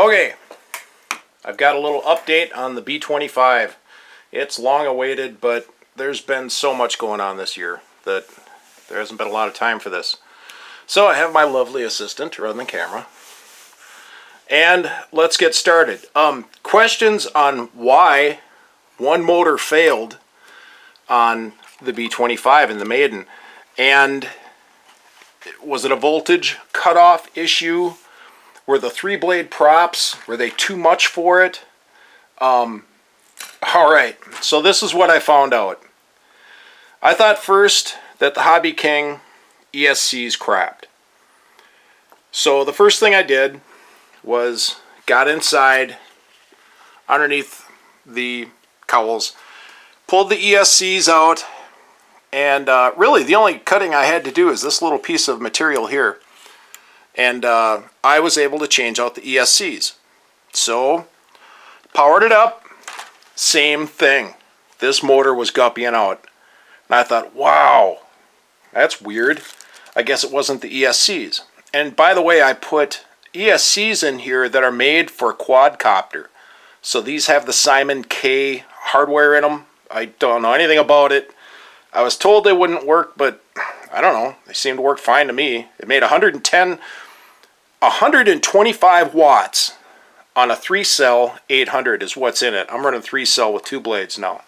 Okay, I've got a little update on the B-25. It's long awaited, but there's been so much going on this year that there hasn't been a lot of time for this. So I have my lovely assistant to run the camera. And let's get started. Questions on why one motor failed on the B-25 in the maiden. And was it a voltage cutoff issue? Were the 3-blade props, were they too much for it? Alright, so this is what I found out. I thought first that the Hobby King ESCs crapped. So the first thing I did was got inside underneath the cowls, pulled the ESCs out, and really the only cutting I had to do is this little piece of material here. And I was able to change out the ESCs. So, powered it up, same thing. This motor was guppying out. And I thought, wow, that's weird. I guess it wasn't the ESCs. And by the way, I put ESCs in here that are made for quadcopter. So these have the Simon K hardware in them. I don't know anything about it. I was told they wouldn't work, but I don't know. They seemed to work fine to me. It made 125 watts on a 3-cell 800 is what's in it. I'm running 3-cell with 2 blades now.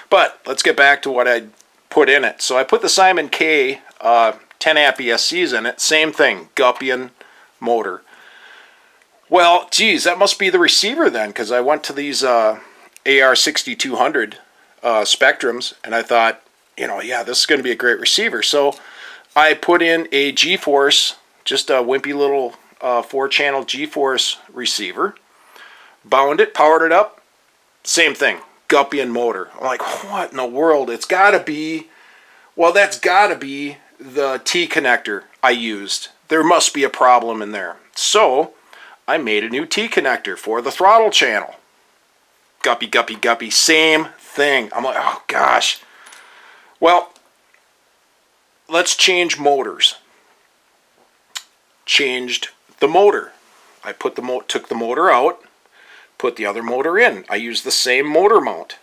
But let's get back to what I put in it. So I put the Simon K 10 amp ESCs in it. Same thing, guppying motor. Well, geez, that must be the receiver then, because I went to these AR6200 Spectrums, and I thought, you know, yeah, this is going to be a great receiver. So I put in a G-Force, just a wimpy little 4-channel G-Force receiver, bound it, powered it up, same thing, guppying motor. I'm like, what in the world? It's got to be, well, that's got to be the T connector I used. There must be a problem in there. So I made a new T connector for the throttle channel. Guppy, guppy, guppy, same thing. I'm like, oh gosh. Well, let's change motors. Changed the motor. I put took the motor out, put the other motor in. I used the same motor mount.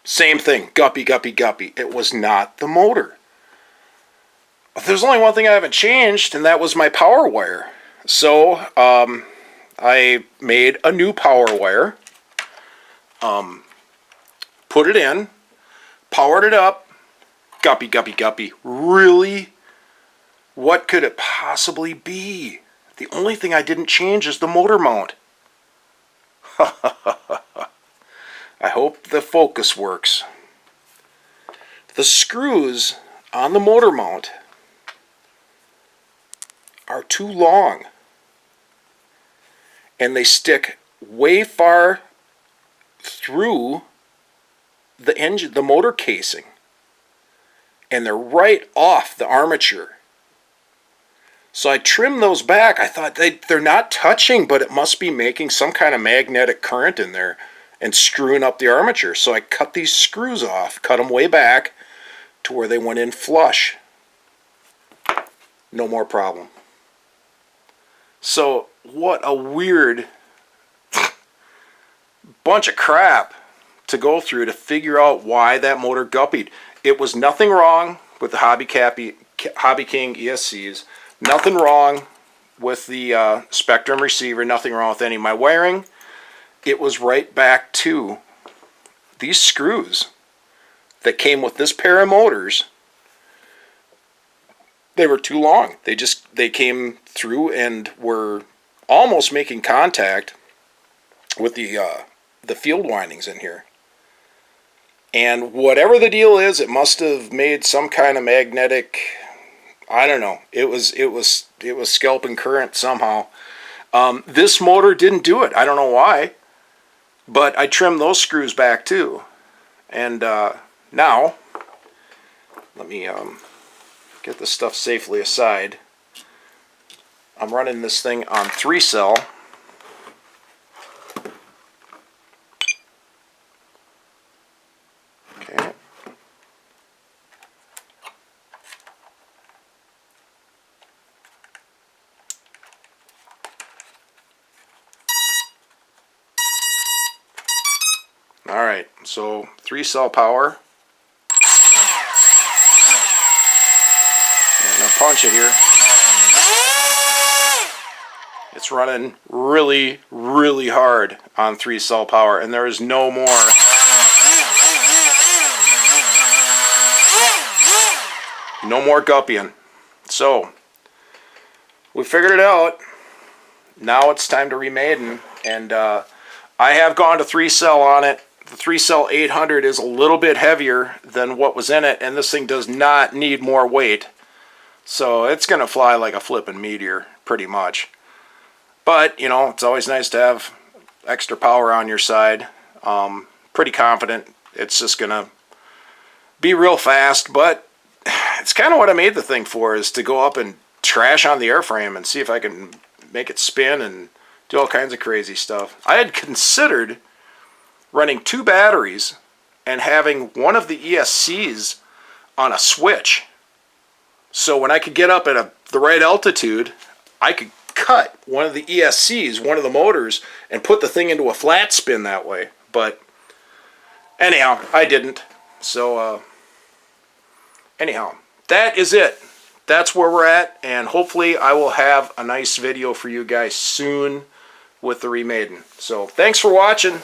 Same thing, guppy, guppy, guppy. It was not the motor. There's only one thing I haven't changed, and that was my power wire. So I made a new power wire, put it in, powered it up, guppy, guppy, guppy. Really? What could it possibly be? The only thing I didn't change is the motor mount. I hope the focus works. The screws on the motor mount are too long. And they stick way far through the engine, the motor casing. And they're right off the armature. So I trimmed those back. I thought they're not touching, but it must be making some kind of magnetic current in there and screwing up the armature. So I cut these screws off, cut them way back to where they went in flush. No more problem. So what a weird bunch of crap to go through to figure out why that motor guppied. It was nothing wrong with the Hobby King ESCs. Nothing wrong with the Spectrum receiver. Nothing wrong with any of my wiring. It was right back to these screws that came with this pair of motors. They were too long. They came through and were almost making contact with the field windings in here. And whatever the deal is, it must have made some kind of magnetic, I don't know. It was scalping current somehow. This motor didn't do it. I don't know why, but I trimmed those screws back too. And now, let me get this stuff safely aside. I'm running this thing on 3-cell. Okay. Alright, so 3-cell power. I'm going to punch it here. It's running really, really hard on 3-cell power, and there is no more. No more guppying. So, we figured it out. Now it's time to remaiden, and I have gone to 3-cell on it. The 3-cell 800 is a little bit heavier than what was in it, and this thing does not need more weight. So it's going to fly like a flippin' meteor, pretty much. But, you know, it's always nice to have extra power on your side. Pretty confident it's just going to be real fast, but it's kind of what I made the thing for, is to go up and trash on the airframe and see if I can make it spin and do all kinds of crazy stuff. I had considered running 2 batteries and having one of the ESCs on a switch. So when I could get up at the right altitude, I could cut one of the ESCs, one of the motors, and put the thing into a flat spin that way. But anyhow, I didn't. So anyhow, that is it. That's where we're at, and hopefully I will have a nice video for you guys soon with the remaiden. So thanks for watching.